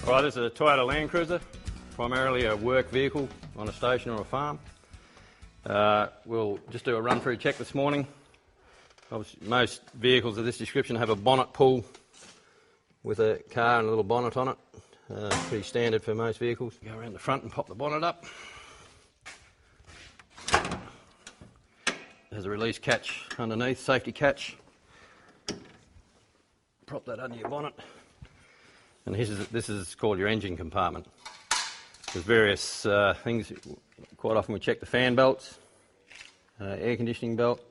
Right, this is a Toyota Land Cruiser, primarily a work vehicle on a station or a farm. We'll just do a run-through check this morning. Obviously, most vehicles of this description have a bonnet pull with a car and a little bonnet on it. Pretty standard for most vehicles. Go around the front and pop the bonnet up. There's a release catch underneath, safety catch. Prop that under your bonnet. And this is called your engine compartment. There's various things. Quite often we check the fan belts, air conditioning belt.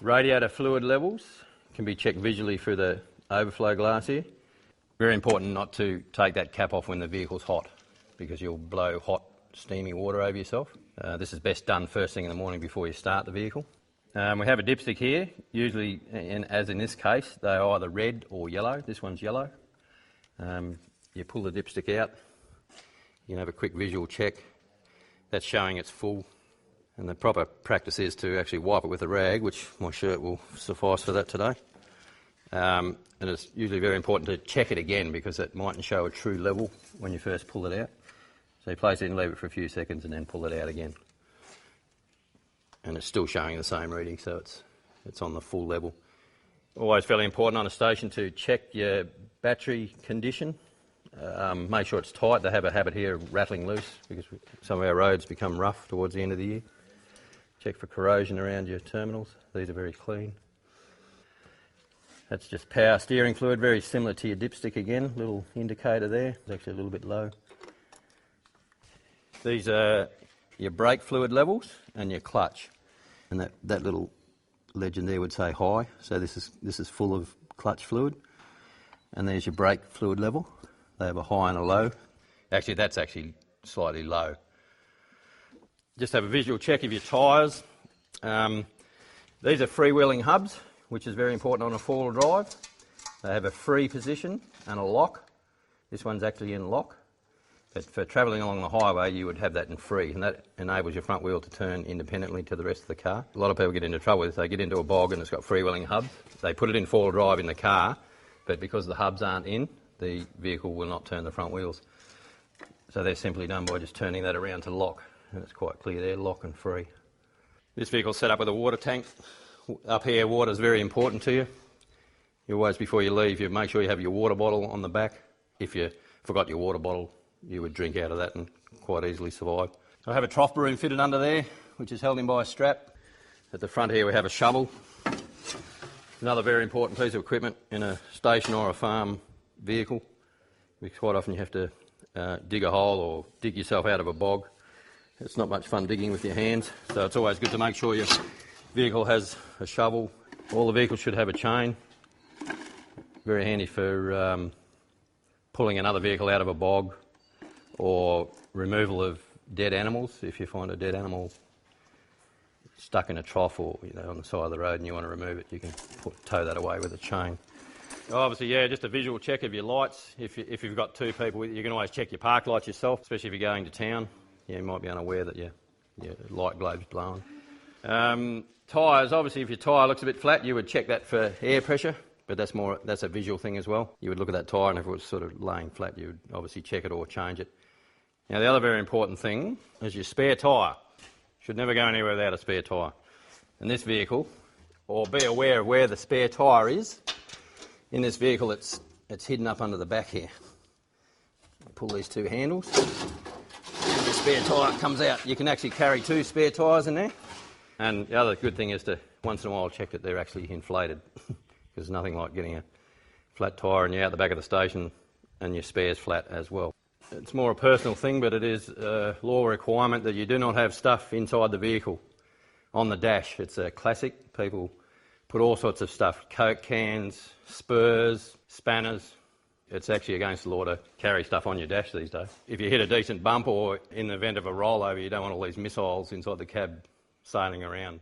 Radiator fluid levels can be checked visually through the overflow glass here. Very important not to take that cap off when the vehicle's hot, because you'll blow hot, steamy water over yourself. This is best done first thing in the morning before you start the vehicle. We have a dipstick here. Usually, as in this case, they are either red or yellow. This one's yellow. You pull the dipstick out, you can have a quick visual check. That's showing it's full. And the proper practice is to actually wipe it with a rag, which my shirt will suffice for that today. And it's usually very important to check it again, because it mightn't show a true level when you first pull it out. So you place it in, leave it for a few seconds and then pull it out again. And it's still showing the same reading, so it's on the full level. Always fairly important on a station to check your battery condition. Make sure it's tight. They have a habit here of rattling loose because some of our roads become rough towards the end of the year. Check for corrosion around your terminals. These are very clean. That's just power steering fluid, very similar to your dipstick again. Little indicator there. It's actually a little bit low. These are your brake fluid levels and your clutch. And that little legend there would say high. So this is full of clutch fluid. And there's your brake fluid level. They have a high and a low. Actually, that's actually slightly low. Just have a visual check of your tyres. These are freewheeling hubs, which is very important on a four-wheel drive. They have a free position and a lock. This one's actually in lock. But for travelling along the highway, you would have that in free, and that enables your front wheel to turn independently to the rest of the car. A lot of people get into trouble if they get into a bog and it's got freewheeling hubs. They put it in four-wheel drive in the car, but because the hubs aren't in, the vehicle will not turn the front wheels. So they're simply done by just turning that around to lock, and it's quite clear there, lock and free. This vehicle's set up with a water tank. Up here, water's very important to you. You always, before you leave, you make sure you have your water bottle on the back. If you forgot your water bottle, you would drink out of that and quite easily survive. I have a trough broom fitted under there, which is held in by a strap. At the front here we have a shovel. Another very important piece of equipment in a station or a farm vehicle, because quite often you have to dig a hole or dig yourself out of a bog. It's not much fun digging with your hands, so it's always good to make sure your vehicle has a shovel. All the vehicles should have a chain. Very handy for pulling another vehicle out of a bog, or removal of dead animals. If you find a dead animal stuck in a trough or on the side of the road and you want to remove it, you can tow that away with a chain. Obviously, yeah, just a visual check of your lights. If you've got two people, you can always check your park lights yourself, especially if you're going to town. You might be unaware that your light globe's blowing. Tyres, obviously, if your tyre looks a bit flat, you would check that for air pressure, but that's a visual thing as well. You would look at that tyre, and if it was sort of laying flat, you would obviously check it or change it. Now, the other very important thing is your spare tyre. Should never go anywhere without a spare tyre. In this vehicle, or be aware of where the spare tyre is. In this vehicle, it's hidden up under the back here. Pull these two handles, and the spare tyre comes out. You can actually carry two spare tyres in there. And the other good thing is to, once in a while, check that they're actually inflated, because there's nothing like getting a flat tyre and you're out the back of the station and your spare's flat as well. It's more a personal thing, but it is a law requirement that you do not have stuff inside the vehicle on the dash. It's a classic. People put all sorts of stuff, Coke cans, spurs, spanners. It's actually against the law to carry stuff on your dash these days. If you hit a decent bump or in the event of a rollover, you don't want all these missiles inside the cab sailing around.